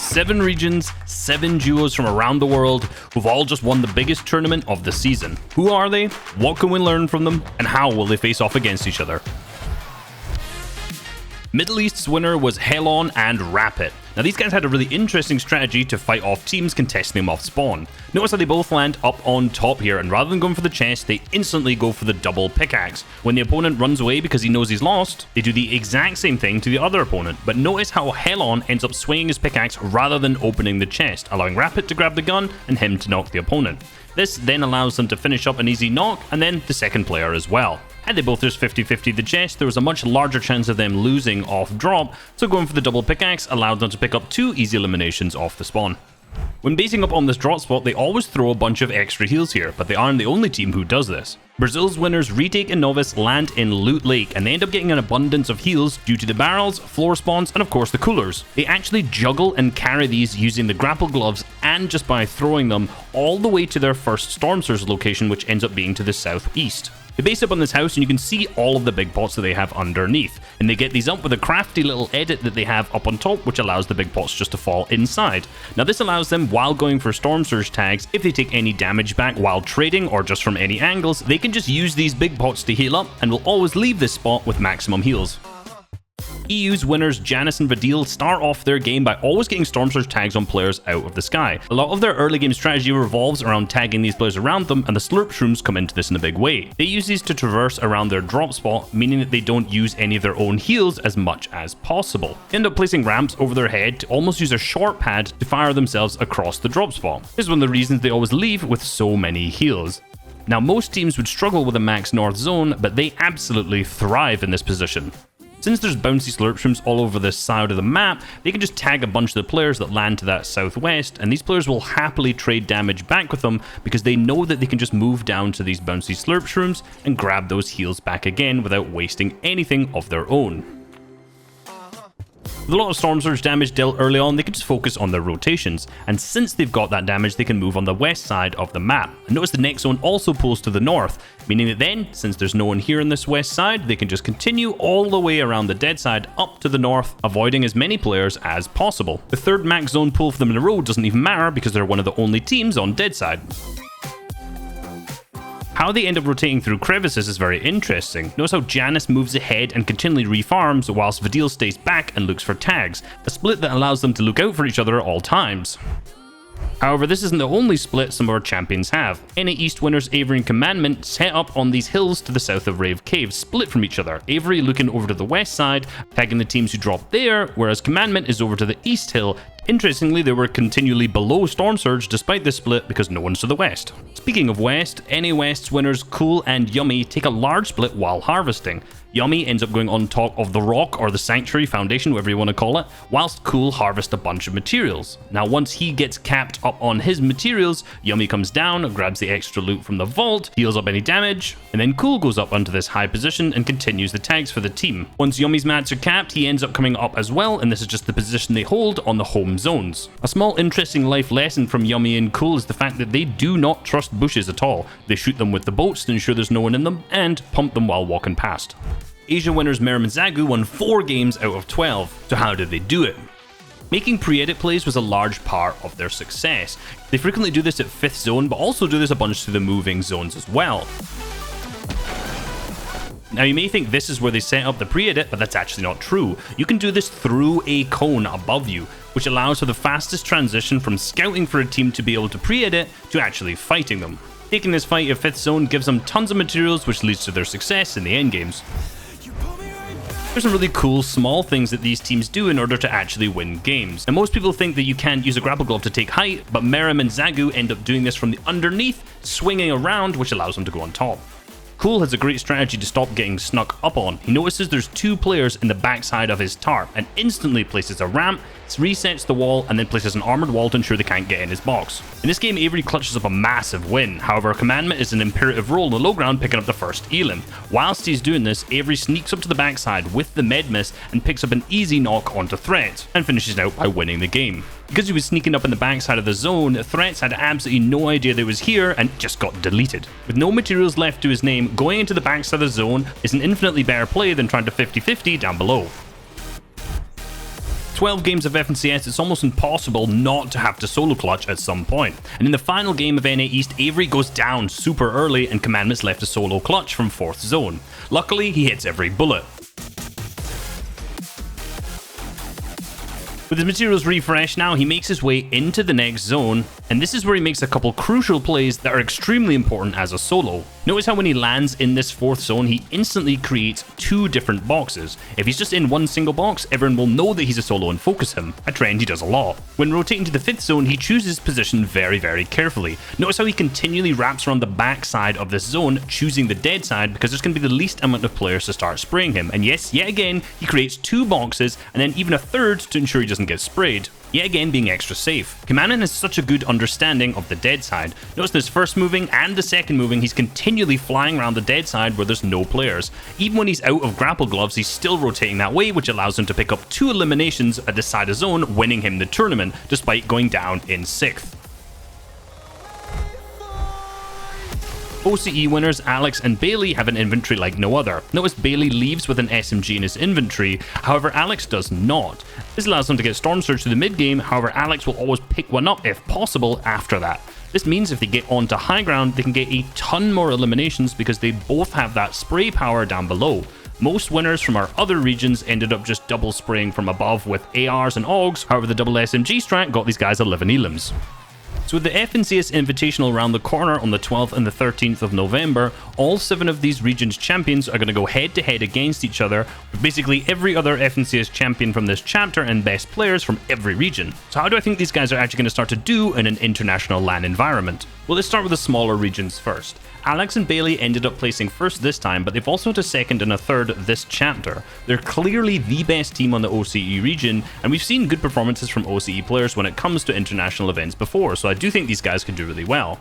7 regions, 7 duos from around the world who've all just won the biggest tournament of the season. Who are they? What can we learn from them? And how will they face off against each other? Middle East's winner was Helon and Rapid. Now these guys had a really interesting strategy to fight off teams contesting them off spawn. Notice how they both land up on top here, and rather than going for the chest, they instantly go for the double pickaxe. When the opponent runs away because he knows he's lost, they do the exact same thing to the other opponent. But notice how Helon ends up swinging his pickaxe rather than opening the chest, allowing Rapid to grab the gun and him to knock the opponent. This then allows them to finish up an easy knock, and then the second player as well. Had they both just 50-50 the chest, there was a much larger chance of them losing off drop, so going for the double pickaxe allowed them to pick up 2 easy eliminations off the spawn. When basing up on this drop spot, they always throw a bunch of extra heals here, but they aren't the only team who does this. Brazil's winners Retake and Novice land in Loot Lake, and they end up getting an abundance of heals due to the barrels, floor spawns, and of course the coolers. They actually juggle and carry these using the grapple gloves and just by throwing them all the way to their first Storm Surge location, which ends up being to the southeast. They base up on this house and you can see all of the big pots that they have underneath, and they get these up with a crafty little edit that they have up on top, which allows the big pots just to fall inside. Now this allows them, while going for Storm Surge tags, if they take any damage back while trading or just from any angles, they can just use these big pots to heal up and will always leave this spot with maximum heals. EU's winners Janice and Vadil start off their game by always getting Storm Surge tags on players out of the sky. A lot of their early game strategy revolves around tagging these players around them, and the Slurp Shrooms come into this in a big way. They use these to traverse around their drop spot, meaning that they don't use any of their own heals as much as possible. They end up placing ramps over their head to almost use a short pad to fire themselves across the drop spot. This is one of the reasons they always leave with so many heals. Now most teams would struggle with a max north zone, but they absolutely thrive in this position. Since there's bouncy Slurp Shrooms all over this side of the map, they can just tag a bunch of the players that land to that southwest, and these players will happily trade damage back with them because they know that they can just move down to these bouncy Slurp Shrooms and grab those heals back again without wasting anything of their own. With a lot of Storm Surge damage dealt early on, they can just focus on their rotations, and since they've got that damage, they can move on the west side of the map. And notice the next zone also pulls to the north, meaning that then, since there's no one here on this west side, they can just continue all the way around the dead side up to the north, avoiding as many players as possible. The third max zone pull for them in a row doesn't even matter because they're one of the only teams on dead side. How they end up rotating through crevices is very interesting. Notice how Janice moves ahead and continually refarms whilst Vadil stays back and looks for tags, a split that allows them to look out for each other at all times. However, this isn't the only split some of our champions have. NA East winners Avery and Commandment set up on these hills to the south of Rave Cave, split from each other. Avery looking over to the west side, tagging the teams who dropped there, whereas Commandment is over to the east hill. Interestingly, they were continually below Storm Surge despite this split because no one's to the west. Speaking of west, NA West's winners Cool and Yummy take a large split while harvesting. Yummy ends up going on top of the rock or the sanctuary foundation, whatever you want to call it, whilst Cool harvests a bunch of materials. Now once he gets capped up on his materials, Yummy comes down, grabs the extra loot from the vault, heals up any damage, and then Cool goes up onto this high position and continues the tags for the team. Once Yummy's mats are capped, he ends up coming up as well, and this is just the position they hold on the home zones. A small interesting life lesson from Yummy and Cool is the fact that they do not trust bushes at all. They shoot them with the boats to ensure there's no one in them, and pump them while walking past. Asia winners Merrim and Zagu won 4 games out of 12. So how did they do it? Making pre-edit plays was a large part of their success. They frequently do this at 5th zone, but also do this a bunch to the moving zones as well. Now you may think this is where they set up the pre-edit, but that's actually not true. You can do this through a cone above you, which allows for the fastest transition from scouting for a team to be able to pre-edit to actually fighting them. Taking this fight at 5th zone gives them tons of materials, which leads to their success in the endgames. There's some really cool small things that these teams do in order to actually win games. Now most people think that you can't use a grapple glove to take height, but Merrim and Zagu end up doing this from the underneath, swinging around, which allows them to go on top. Cool has a great strategy to stop getting snuck up on. He notices there's 2 players in the backside of his tarp and instantly places a ramp, resets the wall, and then places an armored wall to ensure they can't get in his box. In this game, Avery clutches up a massive win. However, Commandment is an imperative role in the low ground, picking up the first elim. Whilst he's doing this, Avery sneaks up to the backside with the med miss and picks up an easy knock onto Threats, and finishes out by winning the game. Because he was sneaking up in the backside of the zone, Threats had absolutely no idea that he was here and just got deleted. With no materials left to his name, going into the backside of the zone is an infinitely better play than trying to 50-50 down below. 12 games of FNCS, it's almost impossible not to have to solo clutch at some point. And in the final game of NA East, Avery goes down super early and Commandment's left to solo clutch from 4th zone. Luckily, he hits every bullet. With his materials refreshed now, he makes his way into the next zone, and this is where he makes a couple crucial plays that are extremely important as a solo. Notice how when he lands in this 4th zone, he instantly creates 2 different boxes. If he's just in one single box, everyone will know that he's a solo and focus him, a trend he does a lot. When rotating to the 5th zone, he chooses position very, very carefully. Notice how he continually wraps around the back side of this zone, choosing the dead side because there's going to be the least amount of players to start spraying him. And yes, yet again, he creates 2 boxes and then even a 3rd to ensure he doesn't get sprayed. Yet again being extra safe. Commandment has such a good understanding of the dead side. Notice in his first moving and the second moving, he's continually flying around the dead side where there's no players. Even when he's out of grapple gloves, he's still rotating that way, which allows him to pick up 2 eliminations at the side of zone, winning him the tournament, despite going down in 6th. OCE winners Alex and Bailey have an inventory like no other. Notice Bailey leaves with an SMG in his inventory, however Alex does not. This allows him to get Storm Surge to the mid game, however Alex will always pick one up if possible after that. This means if they get onto high ground, they can get a ton more eliminations because they both have that spray power down below. Most winners from our other regions ended up just double spraying from above with ARs and AUGs, however the double SMG strat got these guys 11 elims. So with the FNCS Invitational around the corner on the 12th and the 13th of November, all 7 of these regions champions are going to go head to head against each other with basically every other FNCS champion from this chapter and best players from every region. So how do I think these guys are actually going to start to do in an international LAN environment? Well, let's start with the smaller regions first. Alex and Bailey ended up placing first this time, but they've also had a second and a third this chapter. They're clearly the best team on the OCE region, and we've seen good performances from OCE players when it comes to international events before, so I do think these guys could do really well.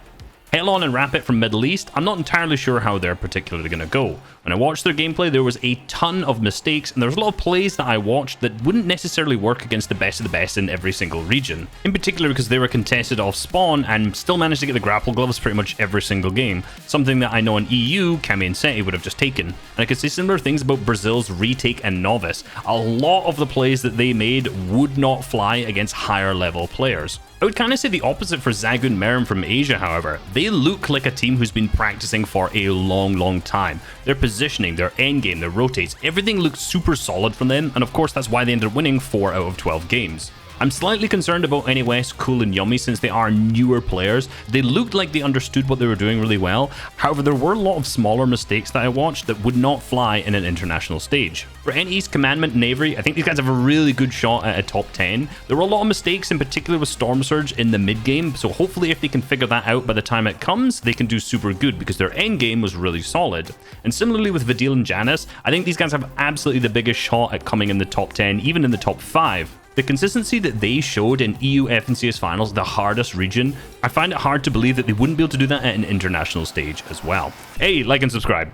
Helon and Rapid from Middle East, I'm not entirely sure how they're particularly going to go. When I watched their gameplay, there was a ton of mistakes, and there was a lot of plays that I watched that wouldn't necessarily work against the best of the best in every single region. In particular because they were contested off spawn and still managed to get the grapple gloves pretty much every single game, something that I know in EU, Cami and Seti would have just taken. And I could say similar things about Brazil's Retake and Novice. A lot of the plays that they made would not fly against higher level players. I would kind of say the opposite for Zagun Merim from Asia, however. They look like a team who's been practicing for a long time. Their positioning, their endgame, their rotates, everything looks super solid from them, and of course that's why they ended up winning 4 out of 12 games. I'm slightly concerned about NA West, Cool and Yummy since they are newer players. They looked like they understood what they were doing really well. However, there were a lot of smaller mistakes that I watched that would not fly in an international stage. For NA East, Commandment and Avery, I think these guys have a really good shot at a top 10. There were a lot of mistakes, in particular with Storm Surge in the mid game, so hopefully if they can figure that out by the time it comes, they can do super good because their end game was really solid. And similarly with Vidil and Janice, I think these guys have absolutely the biggest shot at coming in the top 10, even in the top 5. The consistency that they showed in EU FNCS Finals, the hardest region, I find it hard to believe that they wouldn't be able to do that at an international stage as well. Hey, like and subscribe.